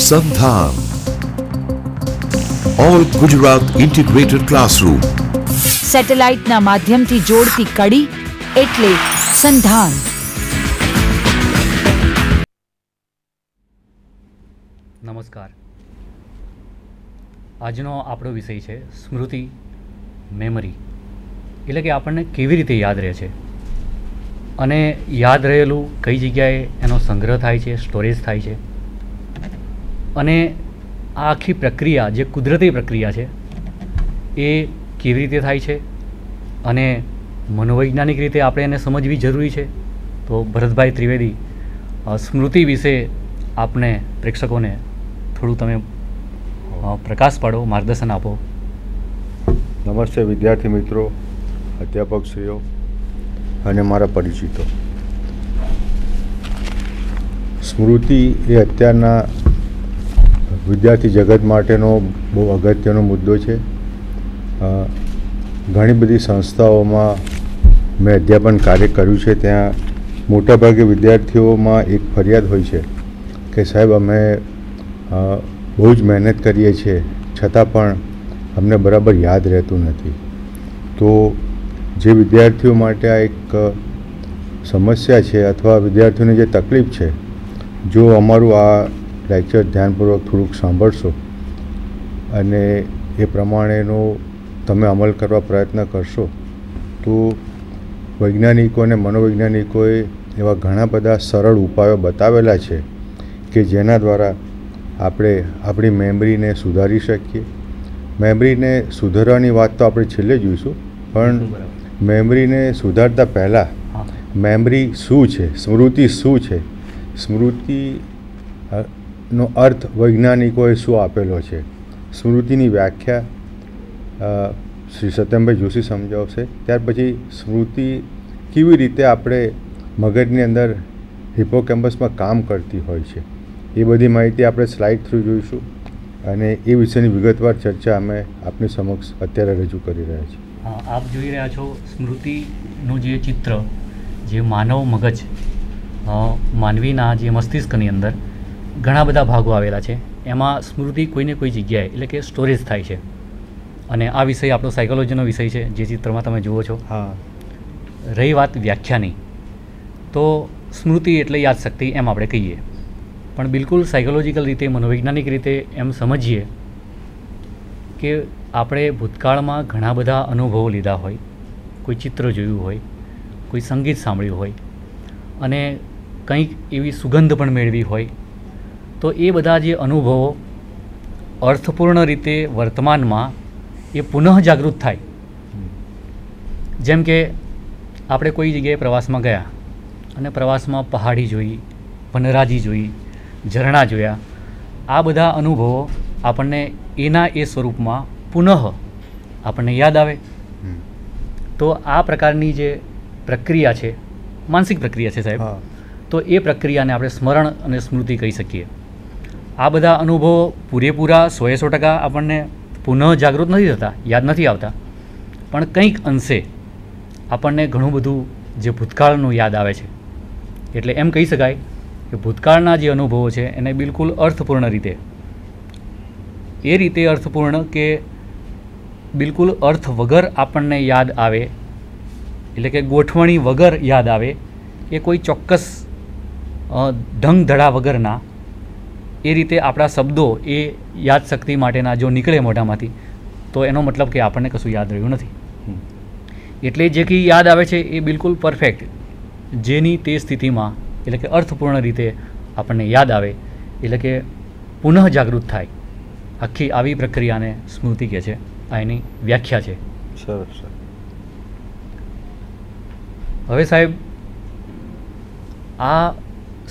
સંધાન all Gujarat integrated classroom. સેટેલાઇટના માધ્યમથી જોડતી કડી એટલે સંધાન. નમસ્કાર. આજનો આપણો વિષય છે સ્મૃતિ, મેમરી. એટલે કે આપણને કેવી રીતે યાદ રહે છે અને યાદ રહેલું કઈ જગ્યાએ એનો સંગ્રહ થાય છે, સ્ટોરેજ થાય છે, અને આ આખી પ્રક્રિયા જે કુદરતી પ્રક્રિયા છે એ કેવી રીતે થાય છે અને મનોવૈજ્ઞાનિક રીતે આપણે એને સમજવી જરૂરી છે. તો ભરતભાઈ ત્રિવેદી, સ્મૃતિ વિશે આપને પ્રેક્ષકોને થોડું તમે પ્રકાશ પાડો, માર્ગદર્શન આપો. નમસ્તે વિદ્યાર્થી મિત્રો, અધ્યાપકશ્રીઓ અને મારા પરિચિતો. સ્મૃતિ એ અત્યારના વિદ્યાર્થી જગત માટેનો બહુ અગત્યનો મુદ્દો છે. ઘણી બધી સંસ્થાઓમાં મેં અધ્યાપન કાર્ય કર્યું છે. ત્યાં મોટાભાગે વિદ્યાર્થીઓમાં એક ફરિયાદ હોય છે કે સાહેબ અમે બહુ જ મહેનત કરીએ છીએ છતાં પણ અમને બરાબર યાદ રહેતું નથી. તો જે વિદ્યાર્થીઓ માટે આ એક સમસ્યા છે અથવા વિદ્યાર્થીઓને જે તકલીફ છે, જો અમારું આ લેક્ચર ધ્યાનપૂર્વક થોડુંક સાંભળશો અને એ પ્રમાણેનો તમે અમલ કરવા પ્રયત્ન કરશો તો વૈજ્ઞાનિકો અને મનોવૈજ્ઞાનિકોએ એવા ઘણા બધા સરળ ઉપાયો બતાવેલા છે કે જેના દ્વારા આપણે આપણી મેમરીને સુધારી શકીએ. મેમરીને સુધારવાની વાત તો આપણે છેલ્લે જોઈશું, પણ મેમરીને સુધારતા પહેલાં મેમરી શું છે, સ્મૃતિ શું છે, સ્મૃતિનો અર્થ વૈજ્ઞાનિકોએ શું આપેલો છે, સ્મૃતિની વ્યાખ્યા શ્રી સત્યમભાઈ જોશી સમજાવશે. ત્યાર પછી સ્મૃતિ કેવી રીતે આપણે મગજની અંદર હિપોકેમ્પસમાં કામ કરતી હોય છે, એ બધી માહિતી આપણે સ્લાઇડ થ્રુ જોઈશું અને એ વિશેની વિગતવાર ચર્ચા અમે આપની સમક્ષ અત્યારે રજૂ કરી રહ્યા છીએ. આપ જોઈ રહ્યા છો સ્મૃતિનું જે ચિત્ર, જે માનવ મગજ, માનવીના જે મસ્તિષ્કની અંદર ઘણા બધા ભાગો આવેલા છે. એમાં સ્મૃતિ કોઈને કોઈ જગ્યાએ એટલે કે સ્ટોરેજ થાય છે. અને આ વિષય આપણો સાયકોલોજીનો વિષય છે, જે ચિત્રમાં તમે જુઓ છો. રહી વાત વ્યાખ્યાની, તો સ્મૃતિ એટલે યાદશક્તિ એમ આપણે કહીએ, પણ બિલકુલ સાયકોલોજીકલ રીતે, મનોવૈજ્ઞાનિક રીતે એમ સમજીએ કે આપણે ભૂતકાળમાં ઘણા બધા અનુભવો લીધા હોય, કોઈ ચિત્ર જોયું હોય, કોઈ સંગીત સાંભળ્યું હોય અને કંઈક એવી સુગંધ પણ મેળવી હોય, તો એ બધા જે અનુભવો અર્થપૂર્ણ રીતે વર્તમાનમાં એ પુનઃ જાગૃત થાય. જેમ કે આપણે કોઈ જગ્યાએ પ્રવાસમાં ગયા અને પ્રવાસમાં પહાડી જોઈ, વનરાજી જોઈ, ઝરણા જોયા, આ બધા અનુભવો આપણને એના એ સ્વરૂપમાં પુનઃ આપણને યાદ આવે. તો આ પ્રકારની જે પ્રક્રિયા છે, માનસિક પ્રક્રિયા છે સાહેબ, તો એ પ્રક્રિયાને આપણે સ્મરણ અને સ્મૃતિ કહી શકીએ. આ બધા અનુભવો પૂરેપૂરા 100% આપણને પુનઃ જાગૃત નથી થતા, યાદ નથી આવતા, પણ કંઈક અંશે આપણને ઘણું બધું જે ભૂતકાળનું યાદ આવે છે. એટલે એમ કહી શકાય કે ભૂતકાળના જે અનુભવો છે એને બિલકુલ અર્થપૂર્ણ રીતે, એ રીતે અર્થપૂર્ણ કે બિલકુલ અર્થ વગર આપણને યાદ આવે, એટલે કે ગોઠવણી વગર યાદ આવે, એ કોઈ ચોક્કસ ઢંગ ધડા વગરના, એ રીતે આપણા શબ્દો એ યાદશક્તિ માટેના જો નીકળે મોઢામાંથી, તો એનો મતલબ કે આપણને કશું યાદ રહ્યું નથી. એટલે જે કંઈ યાદ આવે છે એ બિલકુલ પરફેક્ટ, જેની તે સ્થિતિમાં, એટલે કે અર્થપૂર્ણ રીતે આપણને યાદ આવે, એટલે કે પુનઃ જાગૃત થાય. આખી આવી પ્રક્રિયાને સ્મૃતિ કહે છે. આ એની વ્યાખ્યા છે. સરસ. હવે સાહેબ, આ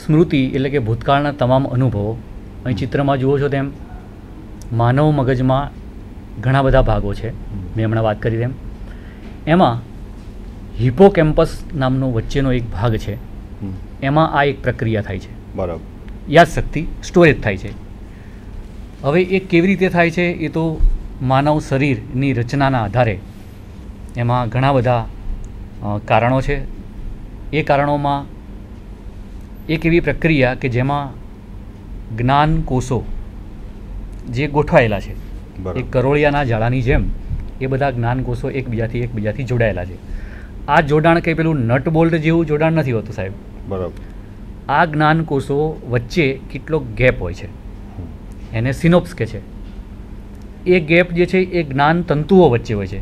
સ્મૃતિ એટલે કે ભૂતકાળના તમામ અનુભવો, અહીં ચિત્રમાં જુઓ છો તેમ માનવ મગજમાં ઘણા બધા ભાગો છે. મેં હમણાં વાત કરી તેમ એમાં હિપોકેમ્પસ નામનો વચ્ચેનો એક ભાગ છે. એમાં આ એક પ્રક્રિયા થાય છે. બરાબર. યાદશક્તિ સ્ટોરેજ થાય છે. હવે એ કેવી રીતે થાય છે એ તો માનવ શરીરની રચનાના આધારે એમાં ઘણા બધા કારણો છે. એ કારણોમાં એક એવી પ્રક્રિયા કે જેમાં જ્ઞાન કોષો જે ગોઠવાયેલા છે, બરાબર. એક કરોળિયાના જાળાની જેમ એ બધા જ્ઞાનકોષો એકબીજાથી જોડાયેલા છે. આ જોડાણ કંઈ પેલું નટ બોલ્ટ જેવું જોડાણ નથી હોતું સાહેબ. બરાબર. આ જ્ઞાનકોષો વચ્ચે કેટલો ગેપ હોય છે, એને સિનોપ્સ કહે છે. એ ગેપ જે છે એ જ્ઞાન તંતુઓ વચ્ચે હોય છે.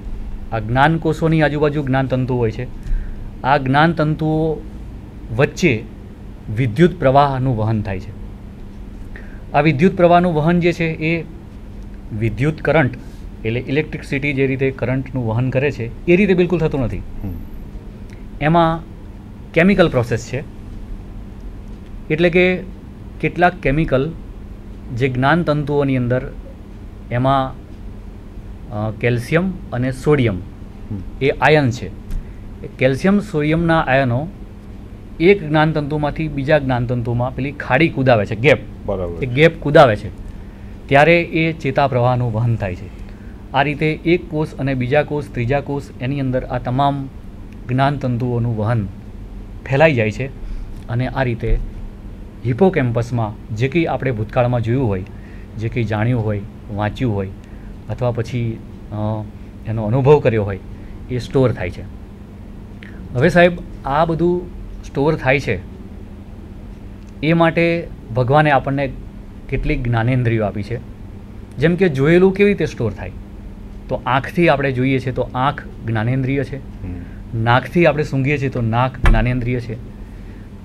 આ જ્ઞાનકોષોની આજુબાજુ જ્ઞાન તંતુઓ હોય છે. આ જ્ઞાન તંતુઓ વચ્ચે વિદ્યુત પ્રવાહનું વહન થાય છે. આ વિદ્યુત પ્રવાહનું વહન જે છે એ વિદ્યુત કરંટ એટલે ઇલેક્ટ્રિસિટી જે રીતે કરંટનું વહન કરે છે એ રીતે બિલકુલ થતું નથી. એમાં કેમિકલ પ્રોસેસ છે. એટલે કે કેટલાક કેમિકલ જે જ્ઞાન તંતુઓની અંદર એમાં કેલ્શિયમ અને સોડિયમ એ આયન છે. એ કેલ્શિયમ સોડિયમના આયનો એક જ્ઞાનતંતુમાંથી બીજા જ્ઞાનતંતુમાં પેલી ખાડી કુદાવે છે, ગેપ. બરાબર. એ ગેપ કુદાવે છે ત્યારે એ ચેતા પ્રવાહનું વહન થાય છે. આ રીતે એક કોષ અને બીજા કોષ, ત્રીજા કોષ, એની અંદર આ તમામ જ્ઞાનતંતુઓનું વહન ફેલાઈ જાય છે. અને આ રીતે હિપોકેમ્પસમાં જે કંઈ આપણે ભૂતકાળમાં જોયું હોય, જે કંઈ જાણ્યું હોય, વાંચ્યું હોય અથવા પછી એનો અનુભવ કર્યો હોય એ સ્ટોર થાય છે. હવે સાહેબ આ બધું સ્ટોર થાય છે એ માટે ભગવાને આપણને કેટલીક જ્ઞાનેન્દ્રિયો આપી છે. જેમ કે જોયેલું કેવી રીતે સ્ટોર થાય, તો આંખથી આપણે જોઈએ છીએ તો આંખ જ્ઞાનેન્દ્રિય છે. નાકથી આપણે સૂંઘીએ છીએ તો નાક જ્ઞાનેન્દ્રિય છે.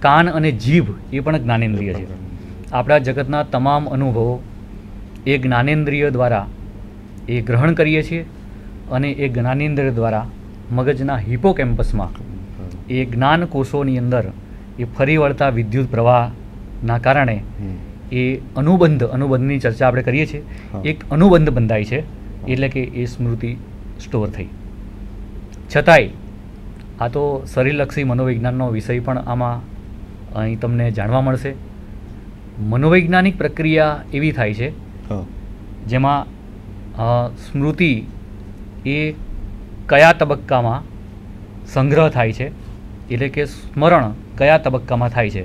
કાન અને જીભ એ પણ જ્ઞાનેન્દ્રિય છે. આપણા જગતના તમામ અનુભવો એ જ્ઞાનેન્દ્રિય દ્વારા એ ગ્રહણ કરીએ છીએ અને એ જ્ઞાનેન્દ્રિય દ્વારા મગજના હિપોકેમ્પસમાં એ જ્ઞાન કોષોની અંદર એ ફરી વળતા વિદ્યુત પ્રવાહના કારણે એ અનુબંધની ચર્ચા આપણે કરીએ છીએ. એક અનુબંધ બંધાય છે એટલે કે એ સ્મૃતિ સ્ટોર થઈ. છતાંય આ તો શરીરલક્ષી મનોવિજ્ઞાનનો વિષય પણ આમાં અહીં તમને જાણવા મળશે. મનોવૈજ્ઞાનિક પ્રક્રિયા એવી થાય છે જેમાં સ્મૃતિ એ કયા તબક્કામાં સંગ્રહ થાય છે, એટલે કે સ્મરણ કયા તબક્કામાં થાય છે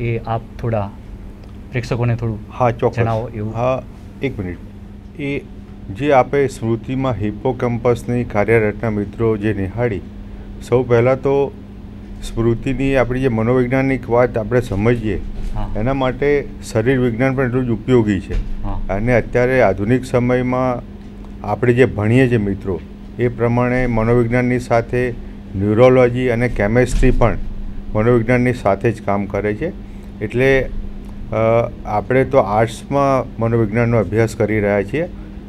એ આપ થોડા પ્રેક્ષકોને થોડું જણાવો. એવું હા, એક મિનિટ. એ જે આપણે સ્મૃતિમાં હિપોકેમ્પસની કાર્યરચના મિત્રો જે નિહાળી, સૌ પહેલાં તો સ્મૃતિની આપણી જે મનોવૈજ્ઞાનિક વાત આપણે સમજીએ એના માટે શરીર વિજ્ઞાન પણ એટલું જ ઉપયોગી છે. અને અત્યારે આધુનિક સમયમાં આપણે જે ભણીએ છીએ મિત્રો એ પ્રમાણે મનોવિજ્ઞાનની સાથે ન્યુરોલોજી અને કેમેસ્ટ્રી પણ મનોવિજ્ઞાનની સાથે જ કામ કરે છે. એટલે આપણે તો આર્ટ્સમાં મનોવિજ્ઞાનનો અભ્યાસ કરી રહ્યા છીએ,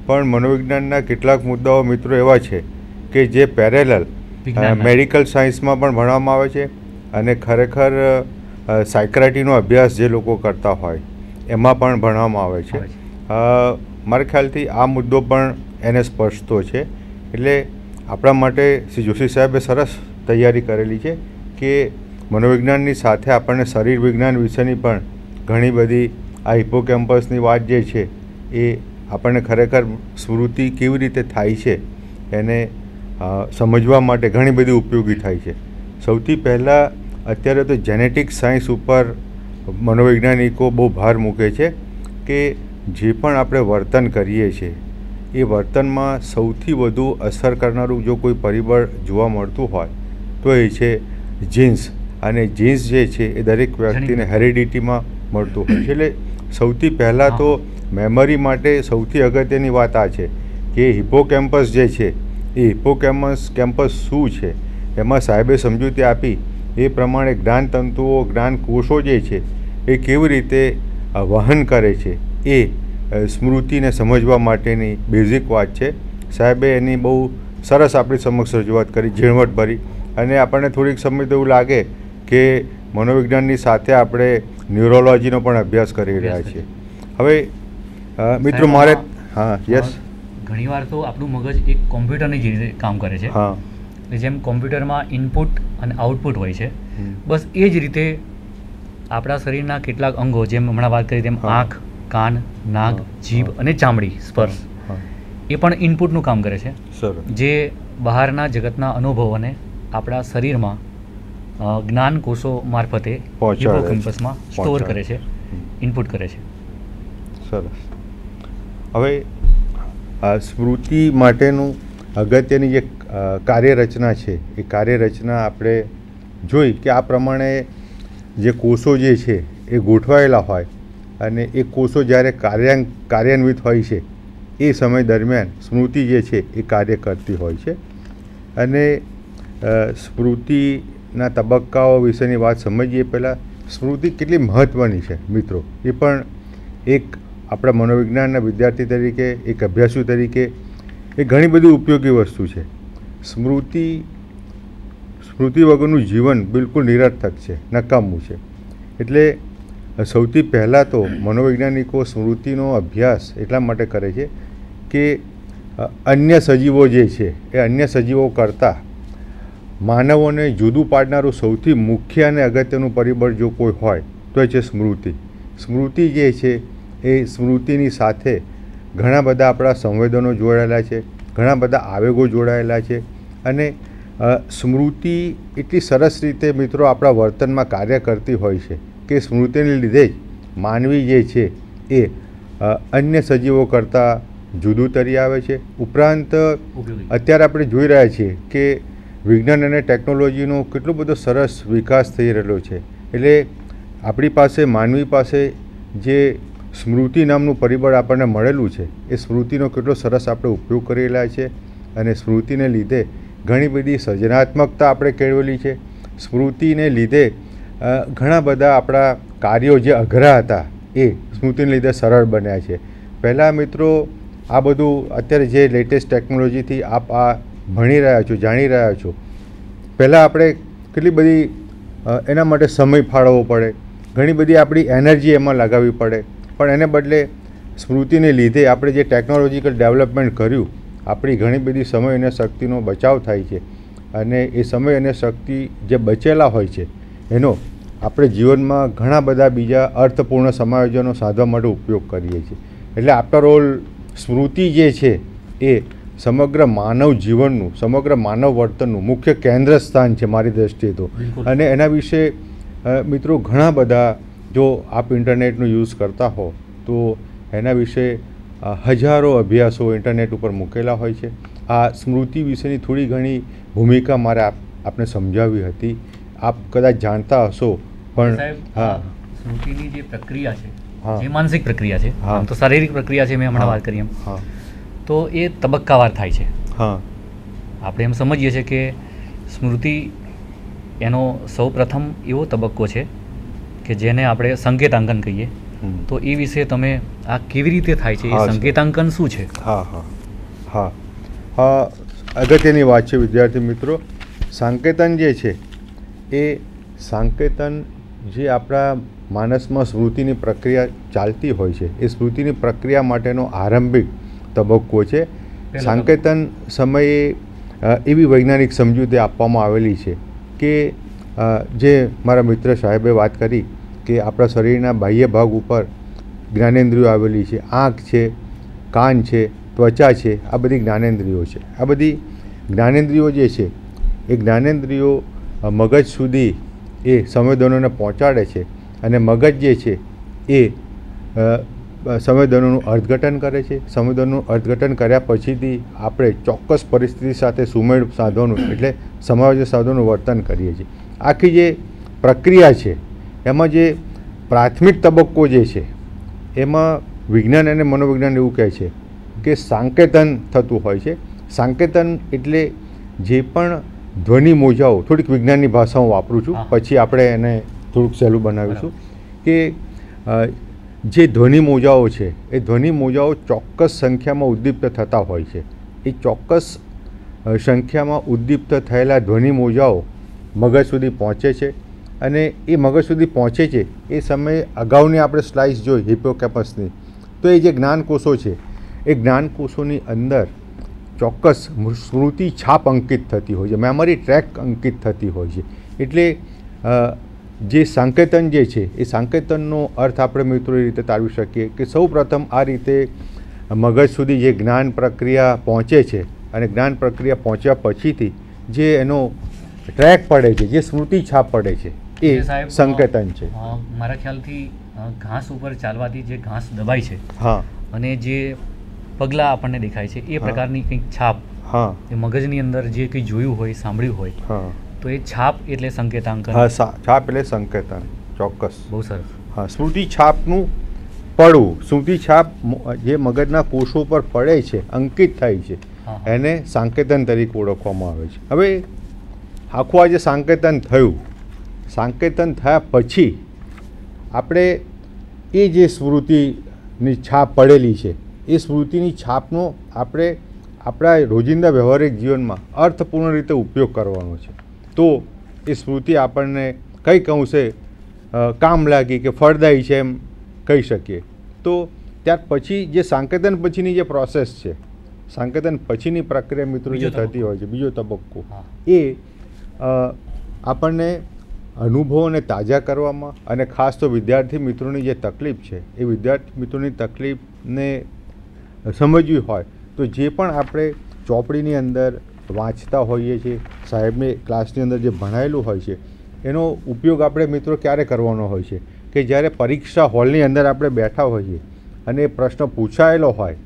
પણ મનોવિજ્ઞાનના કેટલાક મુદ્દાઓ મિત્રો એવા છે કે જે પેરેલલ મેડિકલ સાયન્સમાં પણ ભણવામાં આવે છે અને ખરેખર સાયક્રાટીનો અભ્યાસ જે લોકો કરતા હોય એમાં પણ ભણવામાં આવે છે. મારા ખ્યાલથી આ મુદ્દો પણ એને સ્પર્શતો છે. એટલે આપણા માટે શ્રી જોશી સાહેબે સરસ તૈયારી કરેલી છે કે મનોવિજ્ઞાનની સાથે આપણને શરીર વિજ્ઞાન વિશેની પણ ઘણી બધી આ હિપોકેમ્પસની વાત જે છે એ આપણને ખરેખર સ્મૃતિ કેવી રીતે થાય છે એને સમજવા માટે ઘણી બધી ઉપયોગી થાય છે. સૌથી પહેલાં અત્યારે તો જેનેટિક સાયન્સ ઉપર મનોવૈજ્ઞાનિકો બહુ ભાર મૂકે છે કે જે પણ આપણે વર્તન કરીએ છીએ એ વર્તનમાં સૌથી વધુ અસર કરનારું જો કોઈ પરિબળ જોવા મળતું હોય તો એ છે જીન્સ. અને જીન્સ જે છે એ દરેક વ્યક્તિને હેરિડિટીમાં મળતું હોય છે. એટલે સૌથી પહેલાં તો મેમરી માટે સૌથી અગત્યની વાત આ છે કે હિપોકેમ્પસ જે છે એ કેમ્પસ શું છે એમાં સાહેબે સમજૂતી આપી એ પ્રમાણે જ્ઞાનતંતુઓ, જ્ઞાનકોષો જે છે એ કેવી રીતે વહન કરે છે એ સ્મૃતિને સમજવા માટેની બેઝિક વાત છે. સાહેબે એની બહુ સરસ આપણી સમક્ષ રજૂઆત કરી, ઝીણવટભરી. અને આપણને થોડીક સમય તો એવું લાગે કે મનોવિજ્ઞાનની સાથે આપણે ન્યુરોલોજીનો પણ અભ્યાસ કરી રહ્યા છીએ. હવે મિત્રો મારે યસ, ઘણીવાર તો આપણું મગજ એક કોમ્પ્યુટરની જ રીતે કામ કરે છે. જેમ કોમ્પ્યુટરમાં ઇનપુટ અને આઉટપુટ હોય છે, બસ એ જ રીતે આપણા શરીરના કેટલાક અંગો, જેમ હમણાં વાત કરી તેમ આંખ, કાન, નાક, જીભ અને ચામડી, સ્પર્શ, એ પણ ઇનપુટનું કામ કરે છે, જે બહારના જગતના અનુભવોને આપણા શરીરમાં જ્ઞાન કોષો મારફતે હિપોકેમ્પસમાં સ્ટોર કરે છે, ઇનપુટ કરે છે. સરસ. હવે સ્મૃતિ માટેનું અગત્યની જે કાર્યરચના છે એ કાર્યરચના આપણે જોઈ કે આ પ્રમાણે જે કોષો જે છે એ ગોઠવાયેલા હોય અને એ કોષો જ્યારે કાર્યાન્વિત હોય છે એ સમય દરમિયાન સ્મૃતિ જે છે એ કાર્ય કરતી હોય છે. અને સ્મૃતિના તબક્કાઓ વિશેની વાત સમજીએ પહેલાં સ્મૃતિ કેટલી મહત્ત્વની છે મિત્રો, એ પણ એક આપણા મનોવિજ્ઞાનના વિદ્યાર્થી તરીકે, એક અભ્યાસુ તરીકે એ ઘણી બધી ઉપયોગી વસ્તુ છે. સ્મૃતિ વગરનું જીવન બિલકુલ નિરર્થક છે, નકામું છે. એટલે સૌથી પહેલાં તો મનોવૈજ્ઞાનિકો સ્મૃતિનો અભ્યાસ એટલા માટે કરે છે કે અન્ય સજીવો જે છે એ અન્ય સજીવો કરતાં માનવોને જુદું પાડનારું સૌથી મુખ્ય અને અગત્યનું પરિબળ જો કોઈ હોય તો એ છે સ્મૃતિ. સ્મૃતિ જે છે એ સ્મૃતિની સાથે ઘણા બધા આપણા સંવેદનો જોડાયેલા છે, ઘણા બધા આવેગો જોડાયેલા છે. અને સ્મૃતિ એટલી સરસ રીતે મિત્રો આપણા વર્તનમાં કાર્ય કરતી હોય છે કે સ્મૃતિને લીધે જ માનવી જે છે એ અન્ય સજીવો કરતાં જુદું તરી આવે છે. ઉપરાંત અત્યારે આપણે જોઈ રહ્યા છીએ કે વિજ્ઞાન અને ટેકનોલોજીનો કેટલો બધો સરસ વિકાસ થઈ રહેલો છે. એટલે આપણી પાસે, માનવી પાસે જે સ્મૃતિ નામનું પરિબળ આપણને મળેલું છે એ સ્મૃતિનો કેટલો સરસ આપણે ઉપયોગ કરી રહ્યા છે. અને સ્મૃતિને લીધે ઘણી બધી સર્જનાત્મકતા આપણે કેળવેલી છે. સ્મૃતિને લીધે ઘણા બધા આપણા કાર્યો જે અઘરા હતા એ સ્મૃતિને લીધે સરળ બન્યા છે. પહેલાં મિત્રો આ બધું અત્યારે જે લેટેસ્ટ ટેકનોલોજીથી આપ આ ભણી રહ્યા છો, જાણી રહ્યા છો, પહેલાં આપણે કેટલી બધી એના માટે સમય ફાળવવો પડે, ઘણી બધી આપણી એનર્જી એમાં લગાવવી પડે. પણ એને બદલે સ્મૃતિને લીધે આપણે જે ટેકનોલોજીકલ ડેવલપમેન્ટ કર્યું, આપણી ઘણી બધી સમય અને શક્તિનો બચાવ થાય છે. અને એ સમય અને શક્તિ જે બચેલા હોય છે એનો આપણે જીવનમાં ઘણા બધા બીજા અર્થપૂર્ણ સમાયોજનો સાધવા માટે ઉપયોગ કરીએ છીએ. એટલે આફ્ટર ઓલ સ્મૃતિ જે છે એ સમગ્ર માનવ જીવનનું, સમગ્ર માનવ વર્તનનું મુખ્ય કેન્દ્ર સ્થાન છે મારી દૃષ્ટિએ તો. અને એના વિશે મિત્રો ઘણા બધા, જો આપ ઇન્ટરનેટનો યુઝ કરતા હો તો એના વિશે હજારો અભ્યાસો ઇન્ટરનેટ ઉપર મૂકેલા હોય છે. આ સ્મૃતિ વિશેની થોડી ઘણી ભૂમિકા મારે આપને સમજાવી હતી. આપ કદાચ જાણતા હશો પણ હા, સ્મૃતિની જે પ્રક્રિયા છે, જે માનસિક પ્રક્રિયા છે, આમ તો શારીરિક પ્રક્રિયા છે, મેં હમણાં વાત કરી એમ, તો એ તબક્કાવાર થાય છે. આપણે એમ સમજીએ છીએ કે સ્મૃતિ એનો સૌ પ્રથમ એવો તબક્કો છે કે જેને આપણે સંકેતાંકન કહીએ. તો એ વિશે તમે આ કેવી રીતે થાય છે, એ સંકેતાંકન શું છે? અગત્યની વાત છે વિદ્યાર્થી મિત્રો. સંકેતન જે છે એ સંકેતન જે આપણા માનસમાં સ્મૃતિની પ્રક્રિયા ચાલતી હોય છે એ સ્મૃતિની પ્રક્રિયા માટેનો આરંભિક તબક્કો છે. સંકેતન સમયે એવી વૈજ્ઞાનિક સમજૂતી આપવામાં આવેલી છે કે જે મારા મિત્ર સાહેબે વાત કરી કે આપણા શરીરના બાહ્ય ભાગ ઉપર જ્ઞાનેન્દ્રિયો આવેલી છે. આંખ છે, કાન છે, ત્વચા છે, આ બધી જ્ઞાનેન્દ્રિયો છે. આ બધી જ્ઞાનેન્દ્રિયો જે છે એ જ્ઞાનેન્દ્રિયો મગજ સુધી એ સંવેદનોને પહોંચાડે છે. અને મગજ જે છે એ સંવેદનોનું અર્થઘટન કરે છે. સંવેદનોનું અર્થઘટન કર્યા પછીથી આપણે ચોક્કસ પરિસ્થિતિ સાથે સુમેળ સાધવાનું, એટલે સમાયોજન સાધવાનું વર્તન કરીએ છીએ. આખી જે પ્રક્રિયા છે એમાં જે પ્રાથમિક તબક્કો જે છે એમાં વિજ્ઞાન અને મનોવિજ્ઞાન એવું કહે છે કે સંકેતન થતું હોય છે. સંકેતન એટલે જે પણ ધ્વનિ મોજાઓ, થોડીક વિજ્ઞાનની ભાષા હું વાપરું છું, પછી આપણે એને થોડુંક સહેલું બનાવીશું. કે જે ધ્વનિ મોજાઓ છે એ ધ્વનિ મોજાઓ ચોક્કસ સંખ્યામાં ઉદ્દીપ્ત થતા હોય છે. એ ચોક્કસ સંખ્યામાં ઉદ્દીપ્ત થયેલા ધ્વનિ મોજાઓ મગજ સુધી પહોંચે છે. અને એ મગજ સુધી પહોંચે છે એ સમયે અગાઉની આપણે સ્લાઇસ જોઈ હિપ્પોકેમ્પસની, તો એ જે જ્ઞાનકોષો છે એ જ્ઞાનકોષોની અંદર ચોક્કસ સ્મૃતિ છાપ અંકિત થતી હોય છે, મેમરી ટ્રેક અંકિત થતી હોય છે. એટલે જે સંકેતન જે છે એ સંકેતનનો અર્થ આપણે મિત્રો એ રીતે તારવી શકીએ કે સૌ પ્રથમ આ રીતે મગજ સુધી જે જ્ઞાન પ્રક્રિયા પહોંચે છે અને જ્ઞાન પ્રક્રિયા પહોંચ્યા પછીથી જે એનો ટ્રેક પડે છે, જે સ્મૃતિ છાપ પડે છે એ સંકેતન છે. મારા ખ્યાલથી ઘાસ ઉપર ચાલવાથી જે ઘાસ દબાય છે, અને જે પગલાં આપણને દેખાય છે એ પ્રકારની કંઈક છાપ હા એ મગજની અંદર જે કંઈ જોયું હોય સાંભળ્યું હોય હા તો એ છાપ એટલે સંકેતાંકન. હા છાપ એટલે સંકેતન, ચોક્કસ. બહુ સરસ. હા, સ્મૃતિ છાપનું પડવું, સ્મૃતિ છાપ જે મગજના કોષો પર પડે છે, અંકિત થાય છે, હા. એને સાંકેતન તરીકે ઓળખવામાં આવે છે. હવે આખું આ જે સાંકેતન થયું, સાંકેતન થયા પછી આપણે એ જે સ્મૃતિની છાપ પડેલી છે એ સ્મૃતિની છાપનો આપણે આપણા રોજિંદા વ્યવહારિક જીવનમાં અર્થપૂર્ણ રીતે ઉપયોગ કરવાનો છે. તો એ સ્મૃતિ આપણને કંઈક અંશે કામ લાગી કે ફળદાયી છે એમ કહી શકીએ. તો ત્યાર પછી જે સાંકેતન પછીની જે પ્રોસેસ છે, સાંકેતન પછીની પ્રક્રિયા મિત્રો જે બીજો થતી હોય છે, બીજો તબક્કો, હા. એ આપણને અનુભવોને તાજા કરવામાં અને ખાસ તો વિદ્યાર્થી મિત્રોની જે તકલીફ છે એ વિદ્યાર્થી મિત્રોની તકલીફને સમજવી હોય તો જે પણ આપણે ચોપડીની અંદર વાંચતા હોઈએ છીએ, સાહેબને ક્લાસની અંદર જે ભણાયેલું હોય છે એનો ઉપયોગ આપણે મિત્રો ક્યારે કરવાનો હોય છે કે જ્યારે પરીક્ષા હોલની અંદર આપણે બેઠા હોઈએ અને એ પ્રશ્ન પૂછાયેલો હોય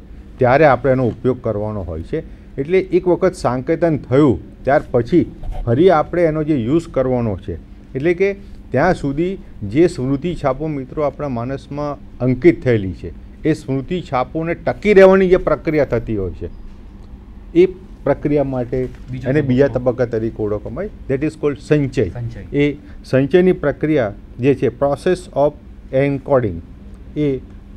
ત્યારે આપણે એનો ઉપયોગ કરવાનો હોય છે. એટલે એક વખત સાંકેતન થયું ત્યાર પછી ફરી આપણે એનો જે યુઝ કરવાનો છે. એટલે કે ત્યાં સુધી જે સ્મૃતિ છાપો મિત્રો આપણા માનસમાં અંકિત થયેલી છે એ સ્મૃતિ છાપોને ટકી રહેવાની જે પ્રક્રિયા થતી હોય છે એ પ્રક્રિયા માટે એને બીજા તબક્કા તરીકે ઓળખવામાં આવે. દેટ ઇઝ કોલ્ડ સંચય. એ સંચયની પ્રક્રિયા જે છે, પ્રોસેસ ઓફ એન્કોડિંગ, એ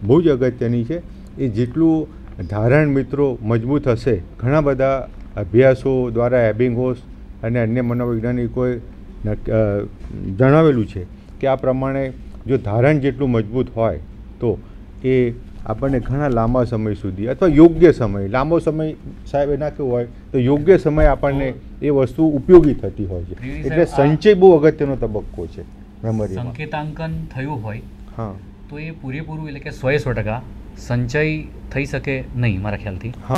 બહુ જ અગત્યની છે. એ જેટલું ધારણ મિત્રો મજબૂત હશે, ઘણા બધા અભ્યાસો દ્વારા એબિંગહોસ અને અન્ય મનોવૈજ્ઞાનિકોએ જણાવેલું છે કે આ પ્રમાણે જો ધારણ જેટલું મજબૂત હોય તો એ આપણને ઘણા લાંબા સમય સુધી અથવા યોગ્ય સમય, લાંબો સમય સાહેબ એના કેવું હોય તો યોગ્ય સમય આપણને એ વસ્તુ ઉપયોગી થતી હોય છે. એટલે સંચય બહુ અગત્યનો તબક્કો છે મેમરીમાં. સંકેતાંકન થયું હોય હા, તો એ પૂરેપૂરું એટલે કે 100% સંચય થઈ શકે નહીં મારા ખ્યાલથી. હા.